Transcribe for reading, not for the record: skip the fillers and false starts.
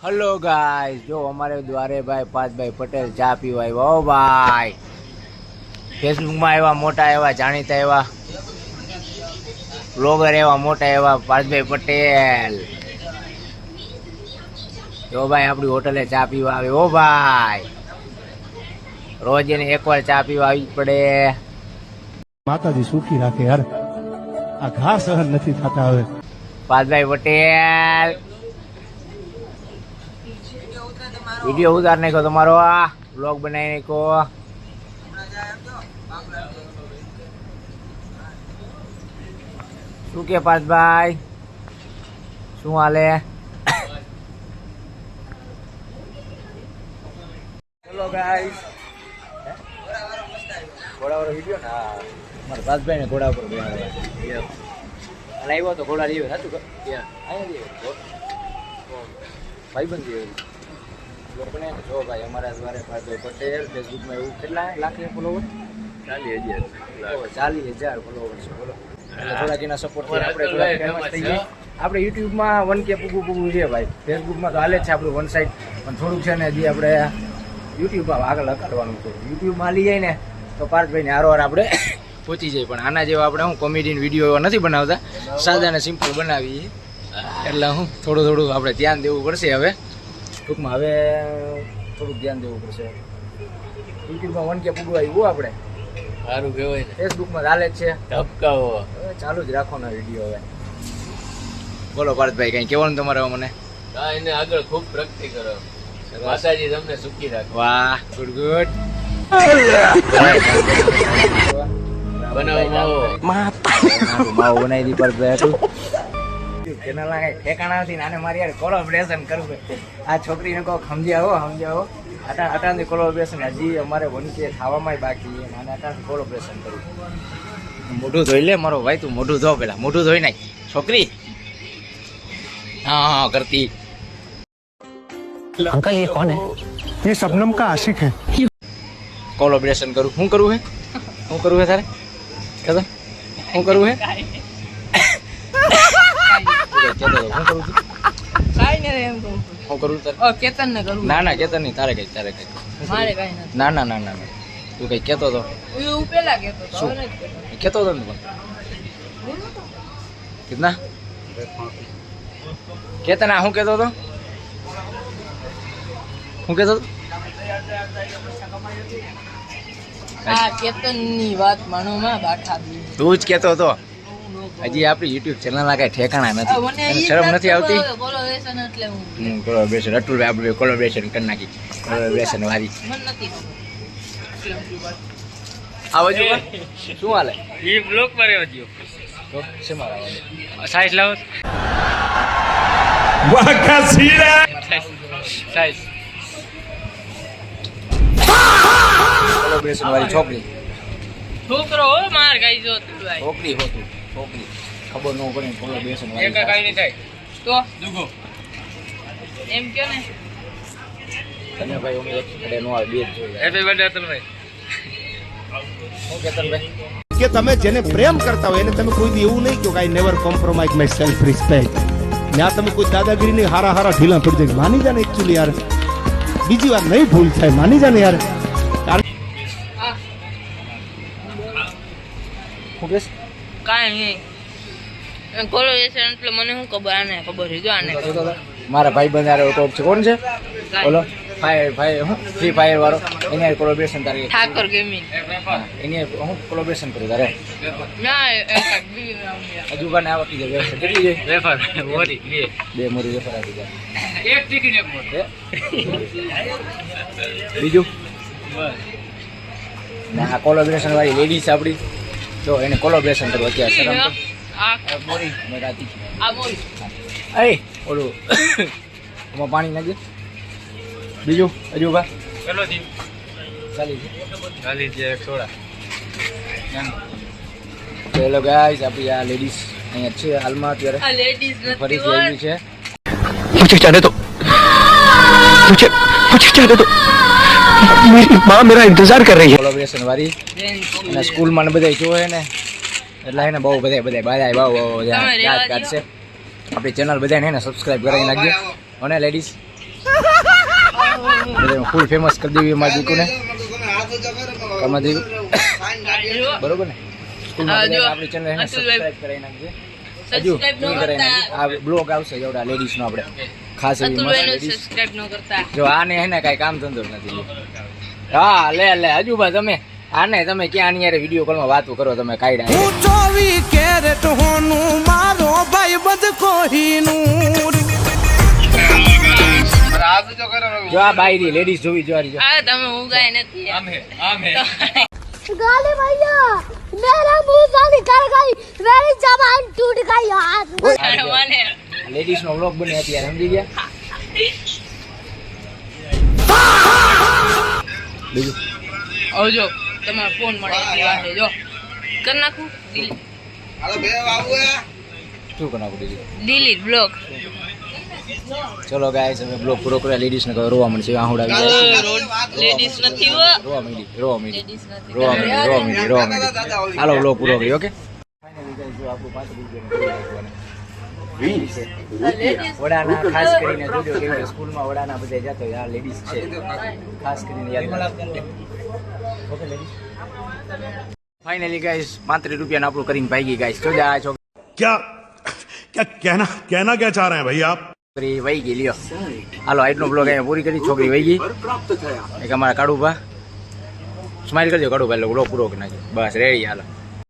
Hello guys, जो हमारे द्वारे भाई पांच भाई पटेल चा पीवा આવ્યા ઓ ભાઈ फेसबुक में एवं मोटा एवं जाणीता एवं ब्लॉगर एवं मोटा एवं पांच भाई पटेल जो भाई अपनी होटले चा पीवा आवे ओ भाई रोज ने एक बार चा पीवा आवी पड़े। माताजी सुखी राखे यार, आ घा सहन नहीं थता हवे। पांच भाई पटेल वीडियो उतारने को तुम्हारो ब्लॉग बनाने को शू के पास भाई शू हाले। हेलो गाइस, घोड़ा वाला वीडियो ना हमारे पास भाई ने घोड़ा पर बेहाड्या लाइव तो घोड़ा लियो साचું કે આયા लियो भाईबंध लियो जो भाई हमारा द्वारे पार्थ पटेल फेसबुक में कितना लाख फॉलोवर 40,000 फॉलोवर છે બોલો। થોડા જેના સપોર્ટ થી આપણે થોડા ફેમસ થઈ ગયા। આપણે YouTube માં 1K પૂગું છે ભાઈ, Facebook માં તો હાલે છે આપણું વન સાઈડ, પણ થોડુંક છે ને હજી આપણે YouTube માં આગળ હકાડવાનું છે। YouTube માં આલી જાય ને તો પાર્થભાઈ ને હારોહાર આપણે પહોંચી જાય, પણ આના જેવા આપણે હું કોમેડીન વિડીયો એવા નથી બનાવતા, સાદા ને સિમ્પલ બનાવીએ। એટલે હું થોડું આપણે ધ્યાન દેવું પડશે હવે ટૂંકમાં, હવે થોડુંક ધ્યાન દેવું પડશે। યુટ્યુબમાં 1K પૂગવા આવ્યું આપણે સારું કહેવાય ને, ફેસબુકમાં ચાલે જ છે ધબકાવો, હવે ચાલુ જ રાખવાનો વિડીયો। હવે બોલો પાર્થભાઈ, કઈ કહેવાનું તમારે મને? એને આગળ ખૂબ પ્રગતિ કરો, માતાજી તમને સુખી રાખે। વાહ, ગુડ ગુડ। માવો બનાવી દી પાર્થભાઈ ચેનલ ના કઈ ઠેકાણા નથી, આને મારી યાર કોલોબરેશન કરવું। આ છોકરીને કહો સમજાવો અટાણથી કોલોબરેશન હજી અમારે 1K ખાવામાં બાકી, આને અટાણથી કોલોબરેશન કરવું। મોઢું ધોઈ લે મારો ભાઈ, તું મોઢું ધો, પેલા મોઢું ધોઈ નાખ છોકરી। હા કરતી। अंकल ये कौन है? ये शबनम का आशिक है। कोलैबोरेशन करूँ, શું કરવું હે તારે કદા શું કરવું હે? ના કેતન નહીં, તારે કઈ ના તું કઈ કેતો તો શું કેતો હતો ને કિતના કેતન શું કેતો હતો? શું કેતો હતો? કેતનની વાત માનોમાં બાઠા દી તું જ કેતો હતો। હજી આપણી યુટ્યુબ ચેનલ ના કઈ ઠેકાણા નથી, એને શરમ નથી આવતી? કોલોબરેશન એટલે હું કોલોબરેશન અતુલ આપણે કોલોબરેશન કરી નાખી, કોલોબરેશન વાળી મન નથી આ બાજુ શું હાલે? ઈ બ્લોક પર આવજો તો શેમાં આવવાનું? સાઈઝ લાવો, वाका सीरा સાઈઝ કોલોબરેશન વાળી છોકરી છોકરો હો માર ગાઈ જો તું ભાઈ છોકરી હોતું છોકરી ખબર ન પડે કોલોબરેશન એક વાળી કાઈ નહીં થાય તો દુગો એમ કે ને તને ભાઈ અમે એક ખડે નો આવે, બે જ જોઈએ। હેપી બર્થડે અતુલભાઈ। શું કેતન ભાઈ? કે તમે જેને પ્રેમ કરતા હોય એને તમે કોઈ દી એવું નહીં કે I never compromise my self respect, ત્યાં તમે કોઈ દાદાગીરી ની હારા ઢીલા પડી જાય, માની જાને એકચ્યુઅલી યાર બીજી વાર નહીં ભૂલ થાય, માની જાને યાર। શું કેસ? કાઈ નહીં કોલોબરેશન એટલે મને શું ખબર, આને ખબર છે જો આને મારા ભાઈ બંધ આરે કોક છે, કોણ છે બોલો? ફાયર હું ફ્રી ફાયર વાળો, એને કોલોબરેશન તારે ઠાકર ગેમિંગ એને હું કોલોબરેશન કરું તારે ના એક બી હજુ કાને આવતી જાય વ્યવસ્થા કેટલી જોઈએ? વેફર મોરી બે મોરી વેફર આપી જાય, એક ટિકિટ એક મોર હે? બીજું ને આ કોલોબરેશન વાળી લેડીઝ આપણી, જો એને કોલોબરેશન કરવું અત્યારે શરમ તો આ મોરી મેં રાતી આ બોલ એ ઓલું એમાં પાણી નાખજે। બીજું હજુ બા પેલો દી ચાલી ખાલી જે એક સોડા ચલો ગાઈસ, આપણી આ લેડીઝ અહીંયા છે હાલમાં અત્યારે આ લેડીઝ નથી ફરીથી આવી છે। मुझे जाने दो, मुझे जाने दो, मेरी माँ मेरा इंतजार कर रही है। કોલોબરેશન વાળી અને સ્કૂલમાં ને બધા જોવે ને એટલે એને બહુ બધા યાદ કાઢશે। આપણી ચેનલ બધાને એને સબસ્ક્રાઇબ કરાવી નાખજો અને લેડીઝ ફૂલ ફેમસ કરી દેવી અમારા દીકુને અમારા દીકુ બરોબર ને સ્કૂલમાં જો, આપણી ચેનલ એને અતુલભાઈ. સબસ્ક્રાઇબ કરાવી નાખજે હજુ સબસ્ક્રાઇબ ન કરાવી કરતા નાખજે. આ બ્લોગ આવશે એવડા લેડીઝનો આપણે ખાસ એવી મસ્ત અતુલભાઈનું ladies. સબસ્ક્રાઇબ ન કરતા જો આને હે ને કાંઈ કામ ધંધો જ નથી હા લે હજુ બા તમે આને તમે ક્યાં આની યારે વિડીયો કોલમાં વાતો કરો તમે કાઢ્યા હું 24 કેરેટ હોનું મારો ભાઈ બધ કોહિનૂર જો આ બાયરી લેડીઝ જોવી જો આ રહી જો. આ તમે ઉગાય નથી गाली भैया मेरा मुंह से निकल गई मेरी जबान टूट गई यार અરે મને લેડીઝ નો વ્લોગ બને અત્યારે સમજી ગયા બીજું આવજો તમારો ફોન મળે એટલી વાતે જો કર નાખું શું કરાવું બીજું ડિલીટ બ્લોક ચલો ગાઈસ હવે બ્લોગ પૂરો કર્યા લેડીઝ ને કહો રોવા મળશે આહુડા લેડીઝ નથી હો રોવા માંડી લેડીઝ નથી રોવા માંડી હાલો બ્લોગ પૂરો કર્યો ઓકે ફાઇનલી ગાઈસ જો આપણું 5 રૂપિયા વડાના ખાસ કરીને જોજો કે સ્કૂલમાં વડાના બધે જતો આ લેડીઝ છે ખાસ કરીને યાદ ઓકે લેડીઝ ફાઇનલી ગાઈસ 35 રૂપિયા આપણું કરીને ભાગી ગાઈસ જો આ क्या क्या कहना क्या चाह रहे हैं भाई आप છોકરી વહી ગઈ લ્યો હાલો આજનો બ્લોગ અહીંયા પૂરી કરી છોકરી વહી ગઈ એક અમારા કાળુભા સ્માઈલ કરજો કાળુભા એટલે બ્લોગ પૂરો કરી નાખ્યો બસ રેડી હાલો